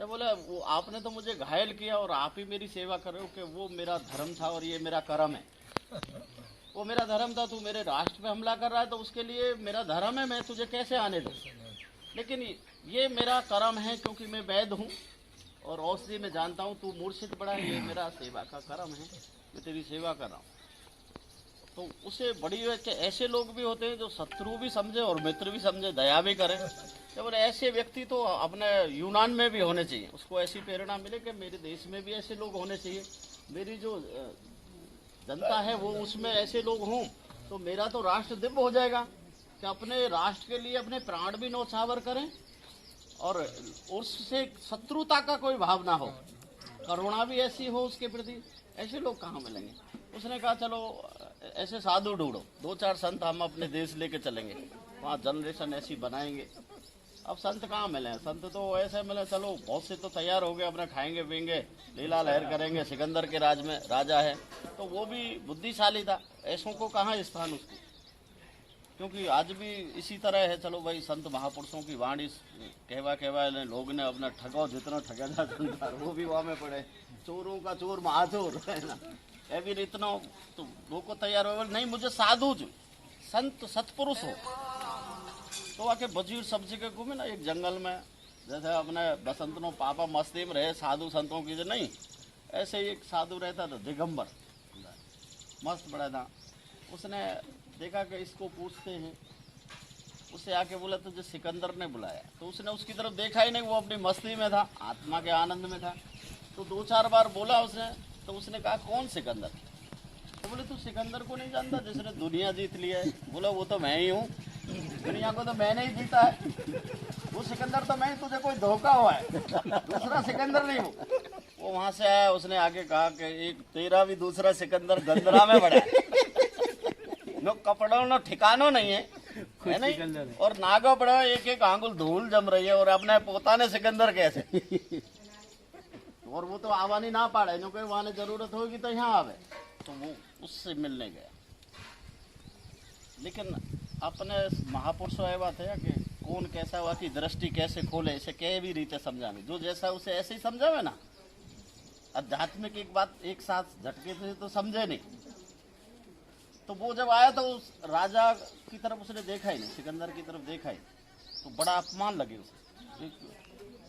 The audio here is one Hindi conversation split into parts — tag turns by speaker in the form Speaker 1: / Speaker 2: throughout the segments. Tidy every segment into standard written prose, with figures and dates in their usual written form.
Speaker 1: तो बोला वो आपने तो मुझे घायल किया और आप ही मेरी सेवा कर रहे हो कि वो मेरा धर्म था और ये मेरा कर्म है। वो मेरा धर्म था, तू मेरे राष्ट्र पे हमला कर रहा है तो उसके लिए मेरा धर्म है, मैं तुझे कैसे आने दूं। लेकिन ये मेरा कर्म है क्योंकि मैं वैद्य हूँ और औषधि में जानता हूँ, तू मूर्छित पड़ा है, ये मेरा सेवा का कर्म है, मैं तेरी सेवा कर रहा हूँ। तो उसे बड़ी है कि ऐसे लोग भी होते हैं जो शत्रु भी समझे और मित्र भी समझे, दया भी करे। जब ऐसे व्यक्ति तो अपने यूनान में भी होने चाहिए, उसको ऐसी प्रेरणा मिले कि मेरे देश में भी ऐसे लोग होने चाहिए, मेरी जो जनता है वो उसमें ऐसे लोग हों तो मेरा तो राष्ट्र दिव्य हो जाएगा कि अपने राष्ट्र के लिए अपने प्राण भी न्यौछावर करें और उससे शत्रुता का कोई भाव ना हो, करुणा भी ऐसी हो उसके प्रति। ऐसे लोग कहाँ मिलेंगे। उसने कहा चलो ऐसे साधु ढूंढो, 2-4 संत हम अपने देश लेके चलेंगे, वहाँ जनरेशन ऐसी बनाएंगे। अब संत कहाँ मिले, संत तो ऐसे मिले, चलो बहुत से तो तैयार हो गए, अपना खाएंगे पिएंगे, लीला लहर करेंगे, सिकंदर के राज में राजा है तो वो भी बुद्धिशाली था, ऐसों को कहाँ स्थान उसको। क्योंकि आज भी इसी तरह है, चलो भाई संत महापुरुषों की वाणी कहवा लोग ने अपना ठगाओ, जितना ठगा जा संसार वो भी वहाँ में पड़े, चोरों का चोर महाचोर है ना, भी इतना तो लोग को तैयार हो नहीं, मुझे साधु जो संत सतपुरुष हो। तो आके बजीर सब जगह घूमे ना, एक जंगल में जैसे अपने बसंत नो पापा मस्ती में रहे साधु संतों की जो नहीं, ऐसे ही एक साधु रहता था दिगंबर, मस्त बड़ा था। उसने देखा कि इसको पूछते हैं, उससे आके बोला तुझे सिकंदर ने बुलाया, तो उसने उसकी तरफ देखा ही नहीं, वो अपनी मस्ती में था, आत्मा के आनंद में था। तो 2-4 बार बोला उसने, तो उसने कहा कौन सिकंदर। तो बोले तू सिकंदर को नहीं जानता जिसने दुनिया जीत लिया है। बोला वो तो मैं ही हूँ, दुनिया को तो मैंने ही जीता है, वो सिकंदर तो मैं, तुझे कोई धोखा हुआ है, दूसरा सिकंदर नहीं हूँ। वो वहां से आया, उसने आगे कहा कि एक तेरा भी दूसरा सिकंदर गंदरा में बड़ा है, नो कपड़ों नो ठिकानो नहीं है, है नहीं, और नागो बड़ा एक आंगुल धूल जम रही है और अपने पोता ने सिकंदर कैसे। और वो तो आवानी ना पाड़े, जो कोई वहां जरूरत होगी तो यहाँ आवे। तो वो उससे मिलने गया। लेकिन अपने महापुरुषों ये बात है कि कौन कैसा हुआ की दृष्टि कैसे खोले, इसे कई भी रीते समझावे, जो जैसा उसे ऐसे ही समझावे ना। आध्यात्मिक एक बात एक साथ झटके थे तो समझे नहीं। तो वो जब आया तो उस राजा की तरफ उसने देखा ही नहीं, सिकंदर की तरफ देखा ही, तो बड़ा अपमान लगे उसे,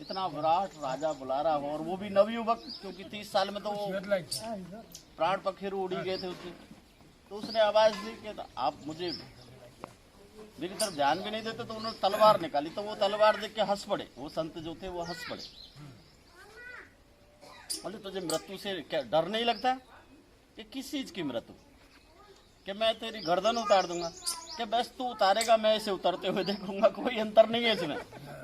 Speaker 1: इतना विराट राजा बुला रहा हो और वो भी नवयुवक, क्योंकि 30 साल में तो वो प्राण पखेरु उड़ी गए थे उसके। तो उसने आवाज दी कि आप मुझे मेरी तरफ ध्यान भी नहीं देते, तो उन्होंने तलवार निकाली, तो वो तलवार देख के हंस पड़े, वो संत जो थे वो हंस पड़े। बोले तुझे मृत्यु से क्या डर नहीं लगता, कि किस चीज की मृत्यु, कि मैं तेरी गर्दन उतार दूंगा, कि बस तू उतारेगा मैं इसे उतरते हुए देखूंगा, कोई अंतर नहीं है इसमें,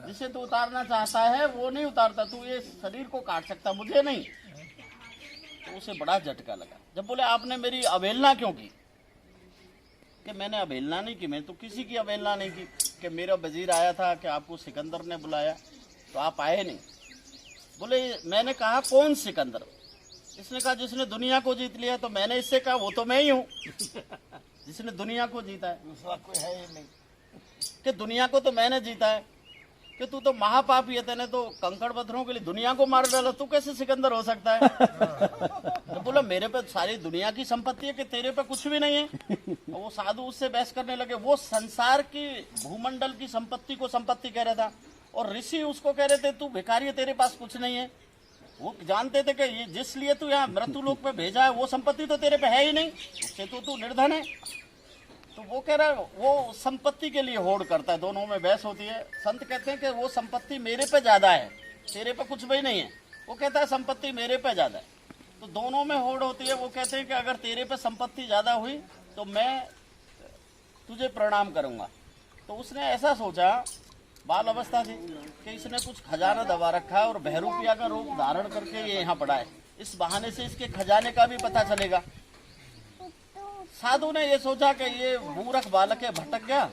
Speaker 1: जिसे तू उतारना चाहता है वो नहीं उतारता, तू ये शरीर को काट सकता, मुझे नहीं। तो उसे बड़ा झटका लगा। जब बोले आपने मेरी अवहेलना क्यों की, कि मैंने अवहेलना नहीं की, मैं तो किसी की अवहेलना नहीं की, कि मेरा वजीर आया था कि आपको सिकंदर ने बुलाया तो आप आए नहीं। बोले मैंने कहा कौन सिकंदर, इसने कहा जिसने दुनिया को जीत लिया। तो मैंने इससे कहा वो तो मैं ही हूँ जिसने दुनिया को जीता है, दूसरा कोई है ही नहीं, कि दुनिया को तो मैंने जीता है, कि तू तो महापापी है, तेने तो कंकड़ पत्थरों के लिए दुनिया को मार डाला, तू कैसे सिकंदर हो सकता है। तो बोला मेरे पे सारी दुनिया की संपत्ति है कि तेरे पे कुछ भी नहीं है। तो वो साधु उससे बहस करने लगे, वो संसार की भूमंडल की संपत्ति को संपत्ति कह रहा था और ऋषि उसको कह रहे थे तू भिखारी है, तेरे पास कुछ नहीं है। वो जानते थे कि ये जिस लिए तू यहाँ मृत्यु लोक पे भेजा है वो संपत्ति तो तेरे पे है ही नहीं, उससे तो तू निर्धन है। तो वो कह रहा है वो संपत्ति के लिए होड़ करता है, दोनों में बहस होती है। संत कहते हैं कि वो संपत्ति मेरे पे ज्यादा है, तेरे पे कुछ भी नहीं है। वो कहता है संपत्ति मेरे पे ज्यादा है, तो दोनों में होड़ होती है। वो कहते हैं कि अगर तेरे पे संपत्ति ज्यादा हुई तो मैं तुझे प्रणाम करूंगा। तो उसने ऐसा सोचा, बाल अवस्था थी, कि इसने कुछ खजाना दबा रखा है और बहरूपिया का रूप धारण करके ये यहाँ पड़ा है, इस बहाने से इसके खजाने का भी पता चलेगा। साधु ने ये सोचा कि ये मूर्ख बालक है, भटक गया,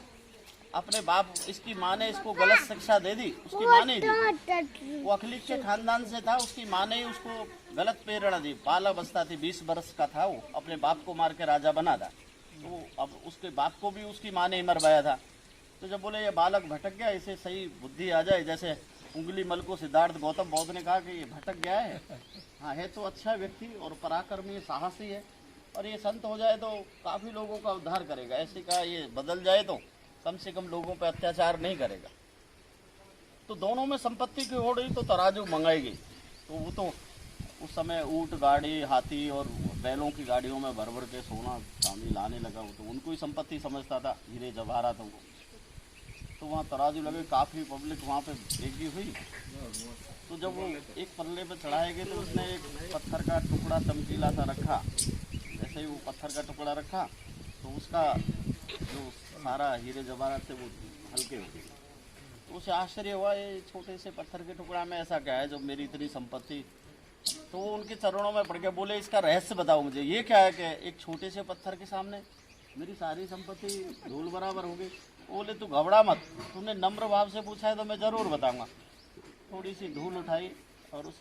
Speaker 1: अपने बाप इसकी माँ ने इसको गलत शिक्षा दे दी, उसकी माँ ने दी, वो अखिलिक के खानदान से था, उसकी माँ ने उसको गलत प्रेरणा दी। बाल अवस्था थी, 20 वर्ष का था, वो अपने बाप को मार के राजा बना था। तो अब उसके बाप को भी उसकी माँ ने ही मरवाया था। तो जब बोले ये बालक भटक गया, इसे सही बुद्धि आ जाए, जैसे उंगली मल को सिद्धार्थ गौतम बौद्ध ने कहा कि ये भटक गया है। हाँ, है तो अच्छा व्यक्ति और पराक्रमी साहसी है, और ये संत हो जाए तो काफ़ी लोगों का उद्धार करेगा। ऐसे कहा ये बदल जाए तो कम से कम लोगों पर अत्याचार नहीं करेगा। तो दोनों में संपत्ति की होड़ तो तराजू मंगाई गई। तो वो तो उस समय ऊँट गाड़ी, हाथी और बैलों की गाड़ियों में भर भर के सोना चांदी लाने लगा। वो तो उनको ही संपत्ति समझता था, हीरे जवाहरात वो। तो वहाँ तराजू लगे, काफ़ी पब्लिक वहाँ पे एकठी हुई। तो जब वो एक पल्ले पे चढ़ाए गए तो उसने एक पत्थर का टुकड़ा चमकीला सा रखा। जैसे ही वो पत्थर का टुकड़ा रखा तो उसका जो सारा हीरे जवाहरात थे वो हल्के हो गए। तो उसे आश्चर्य हुआ, ये छोटे से पत्थर के टुकड़ा में ऐसा क्या है जो मेरी इतनी संपत्ति। तो वो उनके चरणों में पड़ गया, बोले इसका रहस्य बताओ मुझे, ये क्या है कि एक छोटे से पत्थर के सामने मेरी सारी संपत्ति धूल बराबर हो गई। बोले तू घबरा मत, तूने नम्र भाव से पूछा है तो मैं ज़रूर बताऊंगा। थोड़ी सी धूल उठाई और उस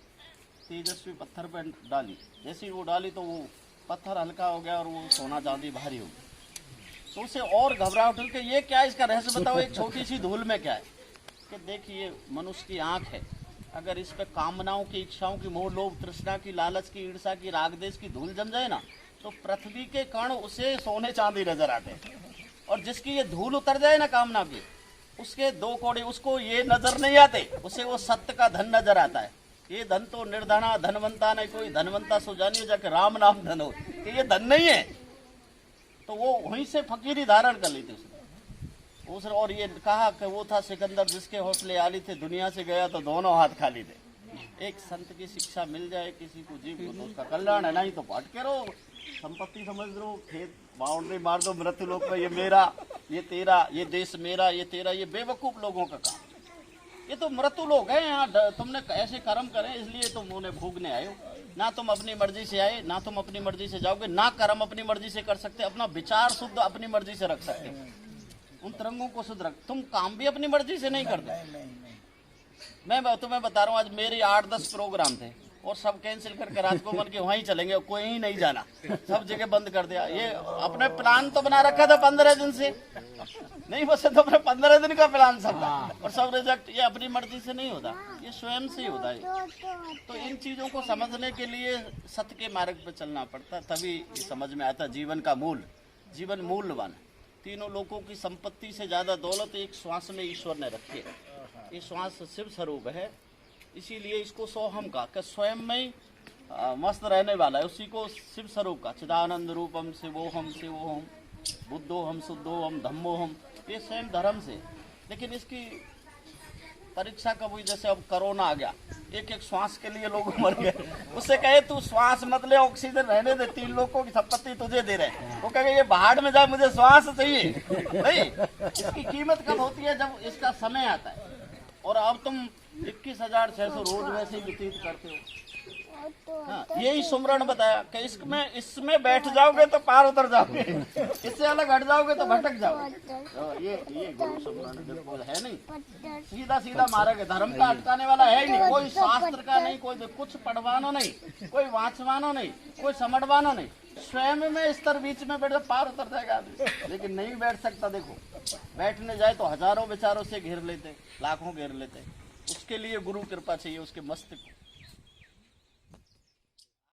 Speaker 1: तेजस्वी पत्थर पर डाली। जैसे ही वो डाली तो वो पत्थर हल्का हो गया और वो सोना चांदी भारी हो गई। तो उसे और घबराहट हुई कि ये क्या है, इसका रहस्य बताओ, एक छोटी सी धूल में क्या है। कि देखिए मनुष्य की आँख है, अगर इस पे कामनाओं की, इच्छाओं की, मोह लोभ तृष्णा की, लालच की, ईर्षा की, राग देश की धूल जम जाए ना तो पृथ्वी के कण उसे सोने चांदी नजर आते हैं। और जिसकी ये धूल उतर जाए ना कामना की, उसके दो कौड़े उसको ये नजर नहीं आते, उसे वो सत्य का धन नजर आता है। ये धन तो निर्धना धनवंता नहीं, कोई धनवंता सो जानिए जाके राम नाम धन हो, कि ये धन नहीं है। तो वो वहीं से फकीरी धारण कर ली थी उसने। और ये कहा कि वो था सिकंदर जिसके हौसले आली थे, दुनिया से गया तो दोनों हाथ खाली थे। एक संत की शिक्षा मिल जाए किसी को जीव को तो उसका कल्याण है, नहीं तो भटके रहो, संपत्ति समझ लो, खेत बाउंड्री मार दो मृत्यु लोक में, ये मेरा, ये तेरा, ये देश मेरा, ये तेरा, ये बेवकूफ लोगों का काम। ये तो मृत्यु लोग हैं, यहाँ तुमने ऐसे कर्म करे इसलिए तुम उन्हें भोगने आए हो। ना तुम अपनी मर्जी से आए, ना तुम अपनी मर्जी से जाओगे, ना कर्म अपनी मर्जी से कर सकते, अपना विचार शुद्ध अपनी मर्जी से रख सकते, उन तरंगों को शुद्ध रख। तुम काम भी अपनी मर्जी से नहीं करते। मैं तुम्हें बता रहा हूँ, आज मेरे 8-10 प्रोग्राम थे और सब कैंसिल करके राजकुमार के वहीं चलेंगे, कोई ही नहीं जाना, सब जगह बंद कर दिया। ये अपने प्लान तो बना रखा था 15 दिन से, नहीं बस तो अपने 15 दिन का प्लान सब था और सब रिजेक्ट। ये अपनी मर्जी से नहीं होता, ये स्वयं से ही होता है। तो इन चीजों को समझने के लिए सत्य के मार्ग पर चलना पड़ता, तभी ये समझ में आता जीवन का मूल। जीवन मूल्यवान है। तीनों लोगों की संपत्ति से ज्यादा दौलत एक श्वास में ईश्वर ने रखी है। ये श्वास शिव स्वरूप है, इसीलिए इसको सोहम का, कि स्वयं में ही मस्त रहने वाला है, उसी को शिव स्वरूप का। चिदानंद रूपम शिवोहम शिवोहम बुद्धोहम शुद्धोहम धम्मोहम, ये स्वयं धर्म से। लेकिन इसकी परीक्षा कब हुई, जैसे अब कोरोना आ गया, एक एक श्वास के लिए लोग मर गए। उससे कहे तू श्वास मत ले, ऑक्सीजन रहने दे, 3 लोगों की संपत्ति तुझे दे रहे हैं। वो कहे ये बाहर में जा, मुझे श्वास चाहिए। नहीं, इसकी कीमत कब होती है, जब इसका समय आता है। और अब तुम 21,600 रोज वैसे ही व्यतीत करते हो। हाँ, यही सुमरण बताया कि इसमें बैठ जाओगे तो पार उतर जाओगे, इससे अलग हट जाओगे तो भटक जाओगे। ये गुरु सुमरण बिल्कुल है नहीं, सीधा सीधा मार्ग है, धर्म का अटकाने वाला है ही नहीं। कोई शास्त्र का नहीं, कोई कुछ पढ़वानो नहीं, कोई वांचवानो नहीं, कोई समझवानो नहीं। स्वयं में स्तर बीच में बैठ पार उतर जाएगा आदमी, लेकिन नहीं बैठ सकता। देखो बैठने जाए तो हजारों विचारों से घेर लेते, लाखों घेर लेते। उसके लिए गुरु कृपा चाहिए, उसके मस्तिष्क